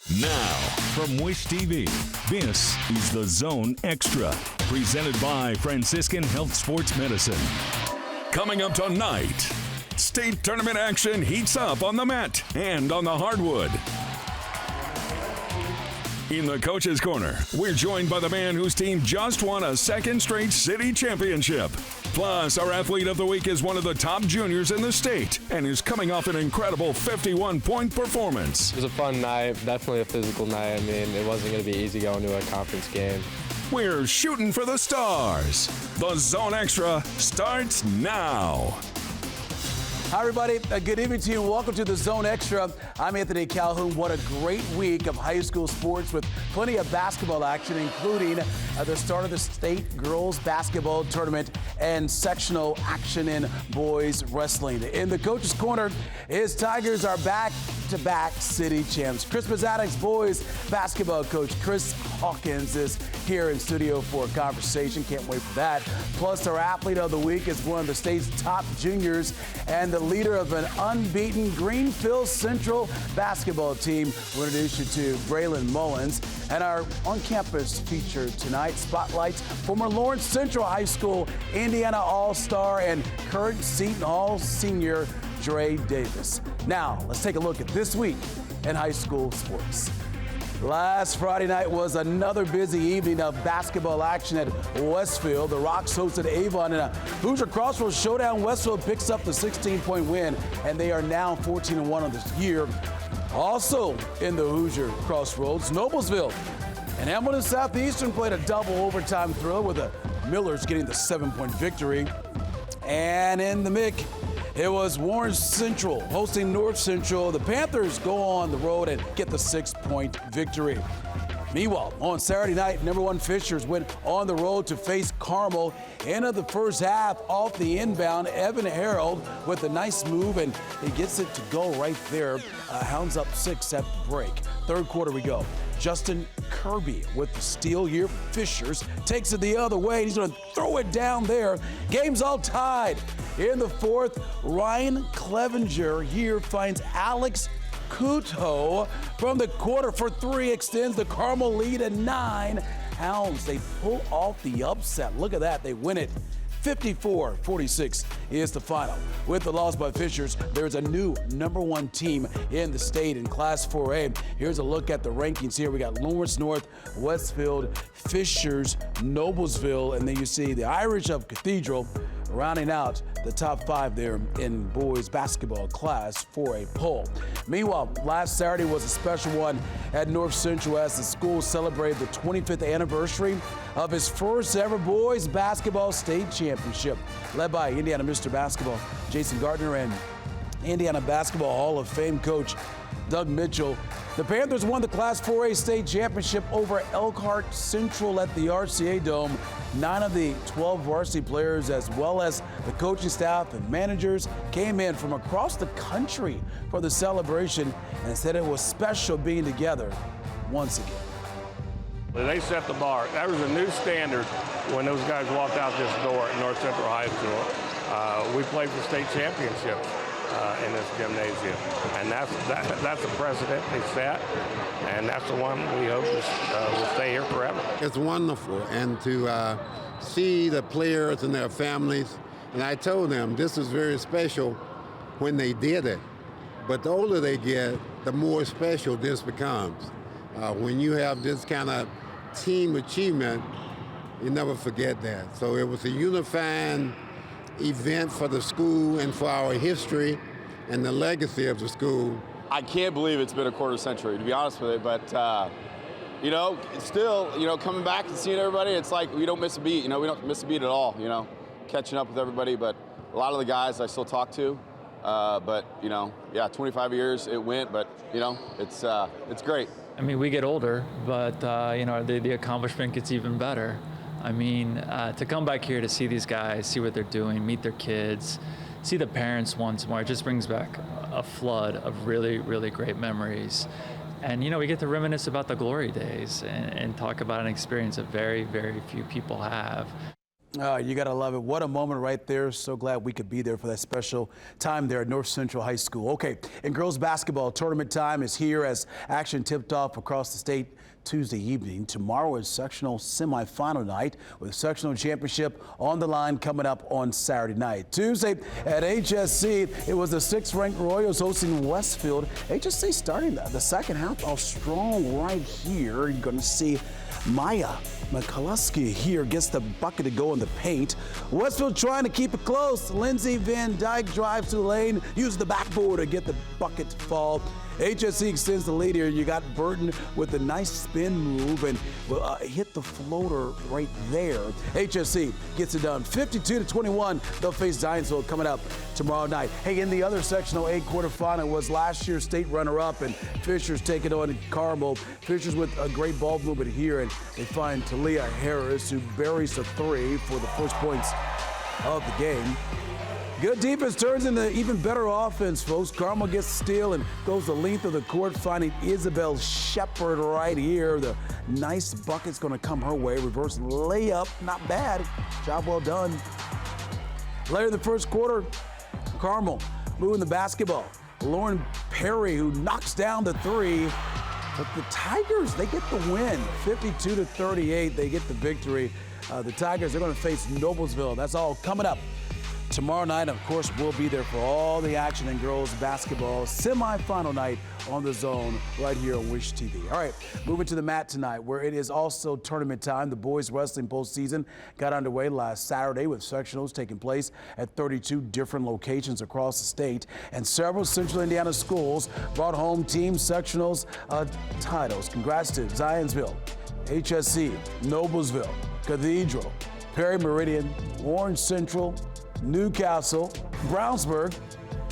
Now, from Wish TV, this is The Zone Extra, presented by Franciscan Health Sports Medicine. Coming up tonight, state tournament action heats up on the mat and on the hardwood. In the Coach's Corner, we're joined by the man whose team just won a second straight city championship. Plus, our athlete of the week is one of the top juniors in the state and is coming off an incredible 51-point performance. It was a fun night, definitely a physical night. I mean, it wasn't going to be easy going to a conference game. We're shooting for the stars. The Zone Extra starts now. Hi, everybody. Good evening to you. Welcome to the Zone Extra. I'm Anthony Calhoun. What a great week of high school sports with plenty of basketball action, including the start of the state girls basketball tournament and sectional action in boys wrestling. In the Coach's Corner, his Tigers are back-to-back city champs. Christmas Addicts boys basketball coach Chris Hawkins is here in studio for a conversation. Can't wait for that. Plus, our athlete of the week is one of the state's top juniors and the leader of an unbeaten Greenfield Central basketball team. We'll introduce you to Braylon Mullins. And our on-campus feature tonight spotlights former Lawrence Central High School Indiana All-Star and current Seton Hall senior Dre Davis. Now, let's take a look at this week in high school sports. Last Friday night was another busy evening of basketball action at Westfield. The Rocks hosted Avon in a Hoosier Crossroads showdown. Westfield picks up the 16-point win, and they are now 14-1 on this year. Also in the Hoosier Crossroads, Noblesville and Hamilton Southeastern played a double overtime thrill with the Millers getting the 7-point victory. And in the MIC, it was Warren Central hosting North Central. The Panthers go on the road and get the 6-point victory. Meanwhile, on Saturday night, #1 Fishers went on the road to face Carmel. End of the first half, off the inbound, Evan Harold with a nice move, and he gets it to go right there. Hounds up 6 at the break. Third quarter we go. Justin Kirby with the steal here. Fishers takes it the other way. He's going to throw it down there. Game's all tied. In the fourth, Ryan Clevenger here finds Alex Kuto from the quarter for 3, extends the Carmel lead at 9. Hounds, they pull off the upset. Look at that. They win it. 54-46 is the final. With the loss by Fishers, there's a new #1 team in the state in Class 4A. Here's a look at the rankings here. We got Lawrence North, Westfield, Fishers, Noblesville, and then you see the Irish of Cathedral rounding out the top 5 there in boys basketball Class 4A poll. Meanwhile, last Saturday was a special one at North Central as the school celebrated the 25th anniversary of its first ever boys basketball state championship, led by Indiana Mr. Basketball Jason Gardner and Indiana Basketball Hall of Fame coach Doug Mitchell. The Panthers won the Class 4A state championship over Elkhart Central at the RCA Dome. 9 of the 12 varsity players, as well as the coaching staff and managers, came in from across the country for the celebration and said it was special being together once again. They set the bar. That was a new standard when those guys walked out this door at North Central High School. We played for state championships in this gymnasium, and that's the precedent they set, and that's the one we hope will stay here forever. It's wonderful, and to see the players and their families, and I told them this is very special when they did it, but the older they get, the more special this becomes. When you have this kind of team achievement, you never forget that. So it was a unifying event for the school and for our history and the legacy of the school. I can't believe it's been a quarter century, to be honest with you, but still, coming back and seeing everybody, it's like we don't miss a beat, we don't miss a beat at all, catching up with everybody, but a lot of the guys I still talk to, but 25 years it went, but it's great. I mean, we get older, but the accomplishment gets even better. I mean, to come back here to see these guys, see what they're doing, meet their kids, see the parents once more, it just brings back a flood of really, really great memories. And, we get to reminisce about the glory days and talk about an experience that very, very few people have. You got to love it. What a moment right there. So glad we could be there for that special time there at North Central High School. Okay, and girls basketball tournament time is here as action tipped off across the state Tuesday evening. Tomorrow is sectional semifinal night with sectional championship on the line coming up on Saturday night. Tuesday at HSC, it was the 6th ranked Royals hosting Westfield. HSC starting the second half off strong right here. You're going to see Maya McCluskey here gets the bucket to go in the paint. Westfield trying to keep it close. Lindsay Van Dyke drives to the lane, uses the backboard to get the bucket to fall. HSC extends the lead here. You got Burton with a nice spin move and hit the floater right there. HSC gets it done. 52-21. They'll face Zionsville coming up tomorrow night. Hey, in the other sectional A quarterfinal was last year's state runner-up, and Fisher's taking on Carmel. Fisher's with a great ball movement here, and they find Talia Harris, who buries a 3 for the first points of the game. Good defense turns into even better offense, folks. Carmel gets a steal and goes the length of the court, finding Isabel Shepard right here. The nice bucket's going to come her way. Reverse layup, not bad. Job well done. Later in the first quarter, Carmel moving the basketball. Lauren Perry, who knocks down the 3. But the Tigers, they get the win. 52-38, they get the victory. The Tigers are going to face Noblesville. That's all coming up tomorrow night. Of course, we'll be there for all the action in girls basketball. Semi-final night on the Zone right here on Wish TV. All right, moving to the mat tonight, where it is also tournament time. The boys wrestling postseason got underway last Saturday with sectionals taking place at 32 different locations across the state. And several Central Indiana schools brought home team sectionals titles. Congrats to Zionsville, HSC, Noblesville, Cathedral, Perry Meridian, Orange Central, Newcastle, Brownsburg,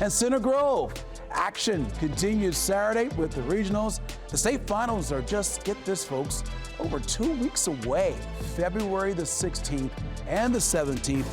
and Center Grove. Action continues Saturday with the regionals. The state finals are just, get this folks, over 2 weeks away. February the 16th and the 17th,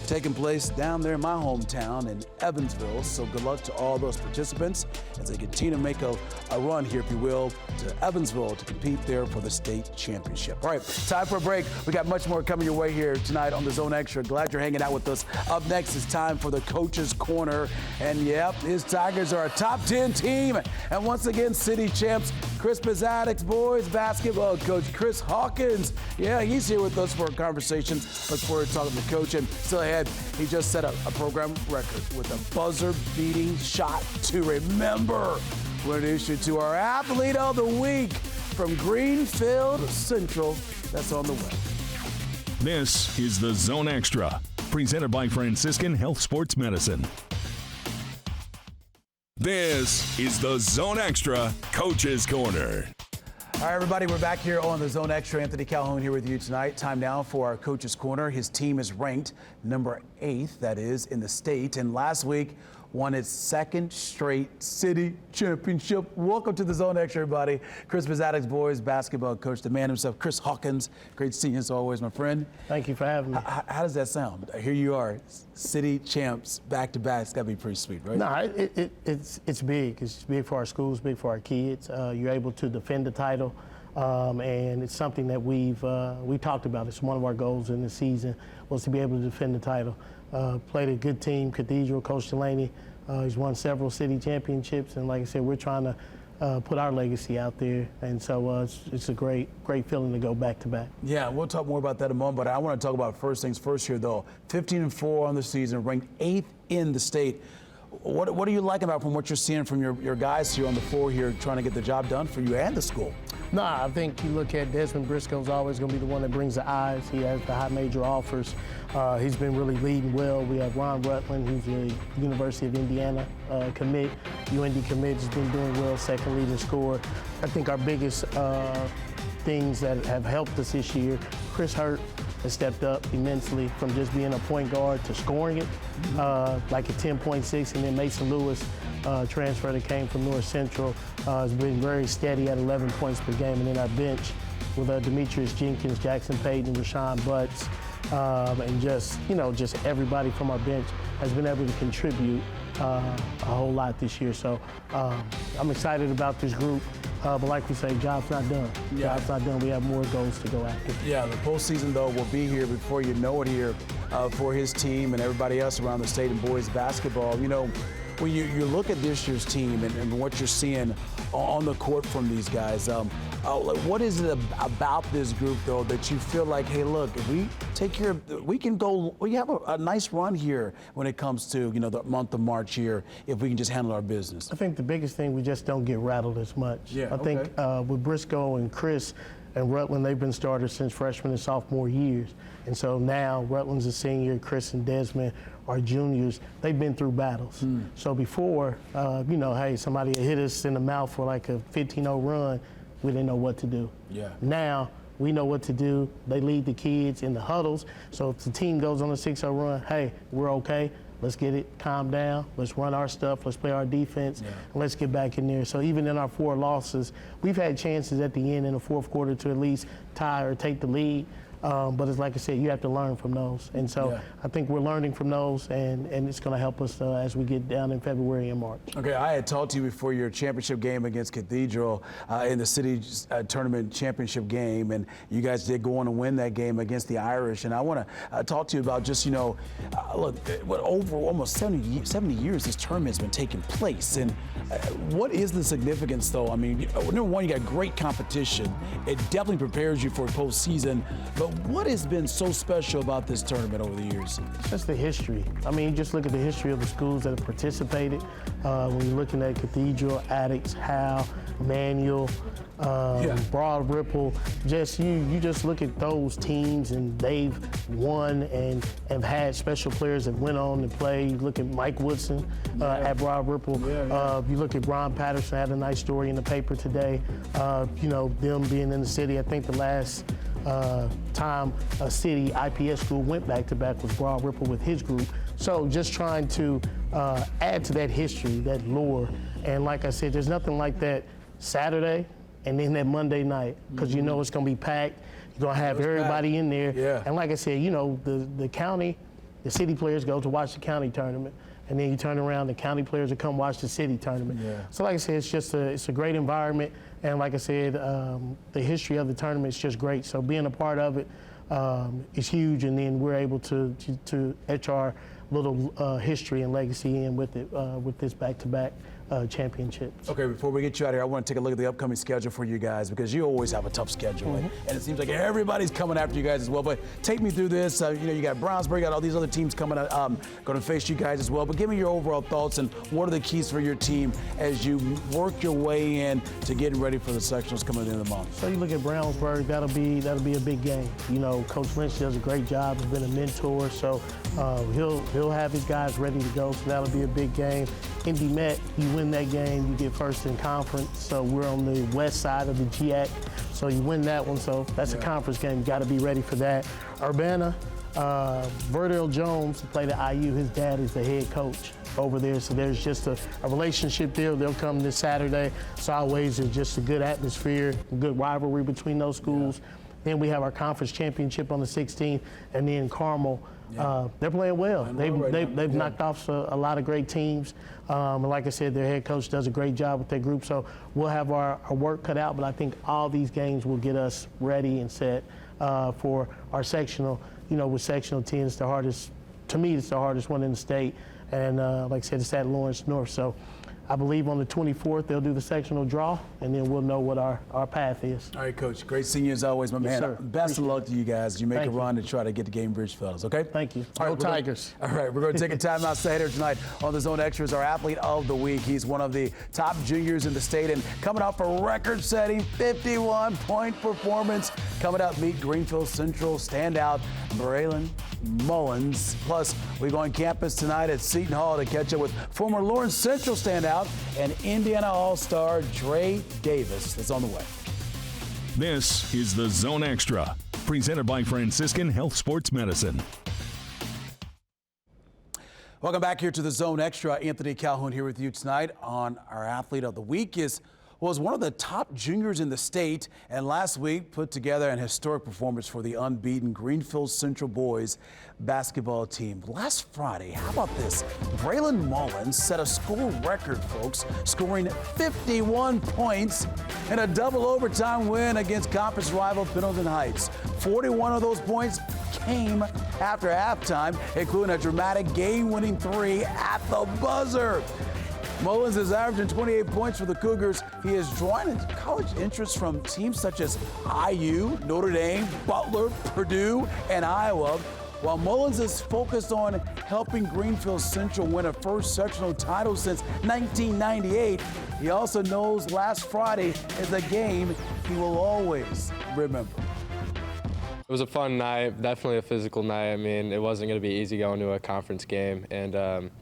taking place down there in my hometown in Evansville. So good luck to all those participants as they continue to make a run here, if you will, to Evansville to compete there for the state championship. All right, time for a break. We got much more coming your way here tonight on the Zone Extra. Glad you're hanging out with us. Up next, it's time for the Coach's Corner. And yep, his Tigers are a top 10 team. And once again, city champs, Crispus Attucks boys basketball coach Chris Hawkins. Yeah, he's here with us for a conversation. Look forward to talking to the coach. And still ahead, he just set up a program record with a buzzer-beating shot to remember. We're introduced to our athlete of the week from Greenfield Central. That's on the way. This is the Zone Extra, presented by Franciscan Health Sports Medicine. This is the Zone Extra Coach's Corner. All right, everybody, we're back here on the Zone Extra. Anthony Calhoun here with you tonight. Time now for our Coach's Corner. His team is ranked number 8, that is, in the state. And last week, won its second straight city championship. Welcome to the Zone Extra, everybody. Crispus Attucks boys basketball coach, the man himself, Chris Hawkins. Great seeing you as always, my friend. Thank you for having me. How does that sound? Here you are, city champs, back-to-back. It's got to be pretty sweet, right? No, it's big. It's big for our schools, big for our kids. You're able to defend the title, and it's something that we talked about. It's one of our goals in the season was to be able to defend the title. Played a good team, Cathedral, Coach Delaney. He's won several city championships, and like I said, we're trying to put our legacy out there, and so it's a great feeling to go back to back. Yeah, we'll talk more about that in a moment, but I want to talk about first things first here, though. 15-4 on the season, ranked 8th in the state. What are you liking about from what you're seeing from your guys here on the floor here, trying to get the job done for you and the school? No, I think you look at Desmond Briscoe's always going to be the one that brings the eyes. He has the high major offers. He's been really leading well. We have Ron Rutland, who's a University of Indiana commit. UND commit has been doing well, second leading scorer. I think our biggest things that have helped us this year, Chris Hurt has stepped up immensely from just being a point guard to scoring it, like a 10.6, and then Mason Lewis, transfer that came from North Central, has been very steady at 11 points per game. And then our bench with Demetrius Jenkins, Jackson Payton, Rashawn Butts, and just everybody from our bench has been able to contribute a whole lot this year. So I'm excited about this group. But like we say, job's not done. Yeah. Job's not done. We have more goals to go after. Yeah, the postseason, though, will be here before you know it here for his team and everybody else around the state in boys basketball. You know, when you look at this year's team and what you're seeing on the court from these guys, what is it about this group, though, that you feel like, hey, look, if we take care of, we can go, we have a nice run here when it comes to, you know, the month of March here, if we can just handle our business? I think the biggest thing, we just don't get rattled as much. Yeah, I think with Briscoe and Chris and Rutland, they've been starters since freshman and sophomore years. And so now Rutland's a senior, Chris and Desmond are juniors. They've been through battles. So before, you know, hey, somebody hit us in the mouth for like a 15-0 run, we didn't know what to do. Yeah. Now we know what to do. They lead the kids in the huddles. So if the team goes on a 6-0 run, hey, we're okay. Let's get it, calm down. Let's run our stuff. Let's play our defense. Yeah. And let's get back in there. So even in our 4 losses, we've had chances at the end in the fourth quarter to at least tie or take the lead. But it's like I said, you have to learn from those. And so I think we're learning from those, and it's going to help us as we get down in February and March. Okay, I had talked to you before your championship game against Cathedral in the city tournament championship game, and you guys did go on and win that game against the Irish. And I want to talk to you about just, you know, look, over almost 70 years this tournament's been taking place. And what is the significance, though? I mean, number one, you got great competition. It definitely prepares you for a postseason. But what has been so special about this tournament over the years? That's the history. I mean, just look at the history of the schools that have participated. When you're looking at Cathedral, Addicts, Howe, Manual, Broad Ripple, just you just look at those teams and they've won and have had special players that went on to play. You look at Mike Woodson at Broad Ripple. You look at Ron Patterson, had a nice story in the paper today. You know, them being in the city, I think the last time a city IPS school went back-to-back was Broad Ripple with his group. So just trying to add to that history, that lore. And like I said, there's nothing like that Saturday and then that Monday night, because you know it's going to be packed. You're going to have everybody in there. Yeah. And like I said, you know, the county, the city players go to watch the county tournament. And then you turn around, the county players will come watch the city tournament. Yeah. So like I said, it's just it's a great environment. And like I said, the history of the tournament is just great. So being a part of it is huge. And then we're able to etch our little history and legacy in with it, with this back-to-back championships. Okay, before we get you out of here, I want to take a look at the upcoming schedule for you guys, because you always have a tough schedule, and it seems like everybody's coming after you guys as well. But take me through this. You know, you got Brownsburg, you got all these other teams coming, going to face you guys as well. But give me your overall thoughts and what are the keys for your team as you work your way in to getting ready for the sectionals coming in the month. So you look at Brownsburg, that'll be a big game. You know, Coach Lynch does a great job. He's been a mentor, so he'll have his guys ready to go. So that'll be a big game. Indy Met, you win that game, you get first in conference. So we're on the west side of the GIAC. So you win that one. So that's a conference game. You got to be ready for that. Urbana, Verdell Jones played at IU. His dad is the head coach over there. So there's just a relationship there. They'll come this Saturday. So always it's just a good atmosphere, a good rivalry between those schools. Then we have our conference championship on the 16th, and then Carmel. They're playing well. They've knocked off a lot of great teams. And like I said, their head coach does a great job with their group. So we'll have our work cut out, but I think all these games will get us ready and set for our sectional. You know, with sectional 10, it's the hardest, to me, it's the hardest one in the state. And like I said, it's at Lawrence North. So I believe on the 24th, they'll do the sectional draw, and then we'll know what our path is. All right, Coach. Great seeing you as always, my man. Sir. Best of luck to you guys. You make a run to try to get to Game Bridge, fellas, okay? Thank you. All right, Go Tigers. All right, we're going to take a timeout. Stay here tonight on the Zone Extras, our athlete of the week. He's one of the top juniors in the state and coming out for record-setting 51-point performance. Coming up, meet Greenfield Central standout Braylon Mullins. Plus, we go on campus tonight at Seton Hall to catch up with former Lawrence Central standout and Indiana All-Star Dre Davis. That's on the way. This is the Zone Extra, presented by Franciscan Health Sports Medicine. Welcome back here to the Zone Extra. Anthony Calhoun here with you tonight on our Athlete of the Week. Is was one of the top juniors in the state, and last week put together an historic performance for the unbeaten Greenfield Central boys basketball team. Last Friday, how about this? Braylon Mullins set a school record, folks, scoring 51 points in a double overtime win against conference rival Pendleton Heights. 41 of those points came after halftime, including a dramatic game-winning three at the buzzer. Mullins is averaging 28 points for the Cougars. He is drawing college interest from teams such as IU, Notre Dame, Butler, Purdue, and Iowa. While Mullins is focused on helping Greenfield Central win a first sectional title since 1998, he also knows last Friday is a game he will always remember. It was a fun night, definitely a physical night. I mean, it wasn't going to be easy going to a conference game, and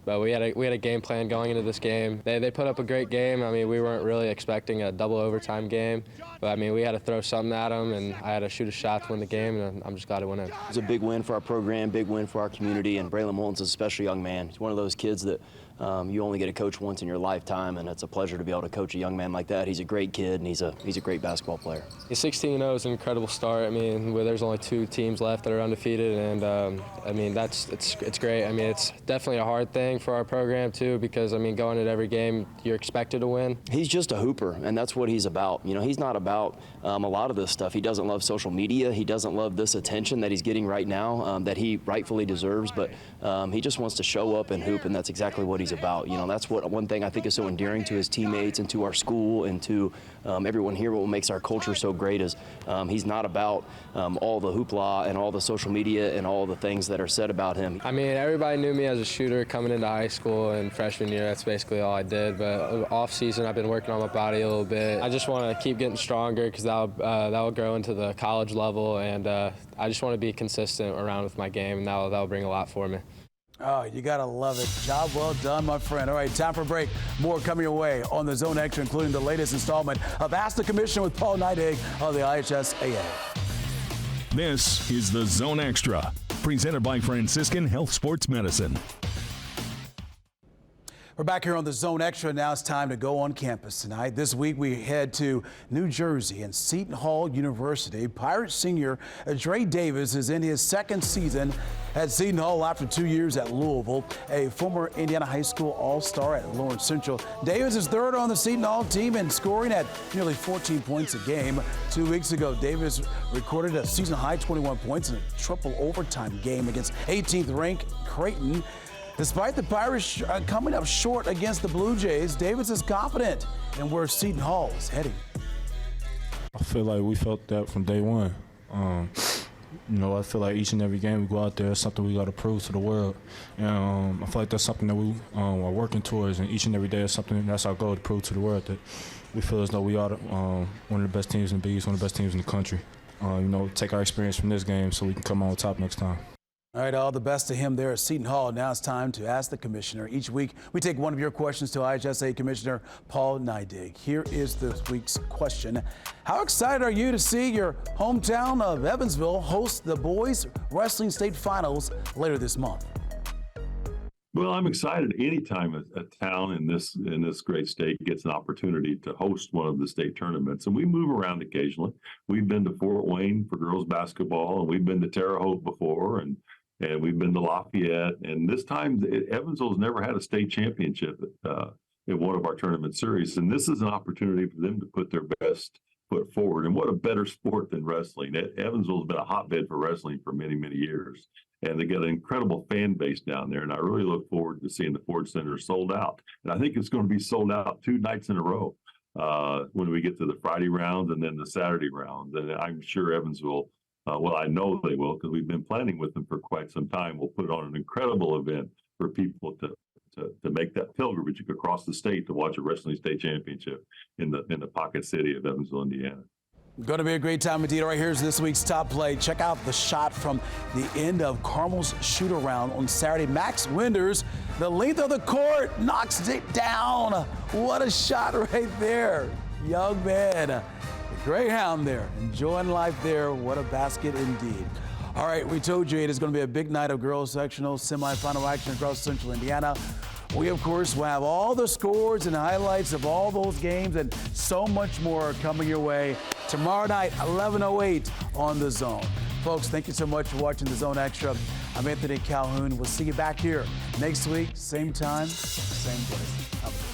but we had a game plan going into this game. They put up a great game. I mean, we weren't really expecting a double overtime game, but I mean, we had to throw something at them, and I had to shoot a shot to win the game, and I'm just glad it went in. It was a big win for our program, big win for our community, and Braylon Mullins is a special young man. He's one of those kids that you only get to coach once in your lifetime, and it's a pleasure to be able to coach a young man like that. He's a great kid, and he's a great basketball player. 16-0 is an incredible start. I mean, there's only 2 teams left that are undefeated, and I mean, it's great. I mean, it's definitely a hard thing for our program too, because I mean, going into every game, you're expected to win. He's just a hooper, and that's what he's about. You know, he's not about a lot of this stuff. He doesn't love social media. He doesn't love this attention that he's getting right now that he rightfully deserves, but he just wants to show up and hoop, and that's exactly what he's about. You know, that's one thing I think is so endearing to his teammates and to our school and to everyone here. What makes our culture so great is he's not about all the hoopla and all the social media and all the things that are said about him. I mean, everybody knew me as a shooter coming into high school and freshman year. That's basically all I did. But off season, I've been working on my body a little bit. I just want to keep getting stronger because that'll grow into the college level, and I just want to be consistent around with my game, and that'll bring a lot for me. Oh, you got to love it. Job well done, my friend. All right, time for a break. More coming your way on the Zone Extra, including the latest installment of Ask the Commissioner with Paul Neidig of the IHSAA. This is the Zone Extra, presented by Franciscan Health Sports Medicine. We're back here on the Zone Extra. Now it's time to go on campus tonight. This week we head to New Jersey and Seton Hall University. Pirate senior Dre Davis is in his second season at Seton Hall after 2 years at Louisville. A former Indiana High School All-Star at Lawrence Central. Davis is third on the Seton Hall team and scoring at nearly 14 points a game. 2 weeks ago, Davis recorded a season-high 21 points in a triple overtime game against 18th-ranked Creighton. Despite the Pirates coming up short against the Blue Jays, Davis is confident in where Seton Hall is heading. I feel like we felt that from day one. You know, I feel like each and every game we go out there, it's something we got to prove to the world. And I feel like that's something that we are working towards, and each and every day is something that's our goal, to prove to the world that we feel as though we are one of the best teams in the Big East, one of the best teams in the country. You know, take our experience from this game so we can come on top next time. All right, all the best to him there at Seton Hall. Now it's time to ask the commissioner. Each week, we take one of your questions to IHSAA Commissioner Paul Neidig. Here is this week's question. How excited are you to see your hometown of Evansville host the boys wrestling state finals later this month? Well, I'm excited anytime a town in this great state gets an opportunity to host one of the state tournaments. And we move around occasionally. We've been to Fort Wayne for girls basketball, and we've been to Terre Haute before, and we've been to Lafayette. And this time, Evansville's never had a state championship in one of our tournament series. And this is an opportunity for them to put their best foot forward. And what a better sport than wrestling. Evansville's been a hotbed for wrestling for many, many years. And they got an incredible fan base down there. And I really look forward to seeing the Ford Center sold out. And I think it's going to be sold out 2 nights in a row when we get to the Friday rounds and then the Saturday rounds. And I'm sure Evansville, well, I know they will, because we've been planning with them for quite some time. We'll put on an incredible event for people to make that pilgrimage across the state to watch a wrestling state championship in the pocket city of Evansville, Indiana. Going to be a great time indeed. All right, here's this week's top play. Check out the shot from the end of Carmel's shoot-around on Saturday. Max Winders, the length of the court, knocks it down. What a shot right there. Young man, the Greyhound there, enjoying life there. What a basket indeed. All right, we told you it is going to be a big night of girls sectional semifinal action across Central Indiana. We, of course, will have all the scores and highlights of all those games and so much more coming your way tomorrow night, 11:08 on The Zone. Folks, thank you so much for watching The Zone Extra. I'm Anthony Calhoun. We'll see you back here next week, same time, same place. Have a good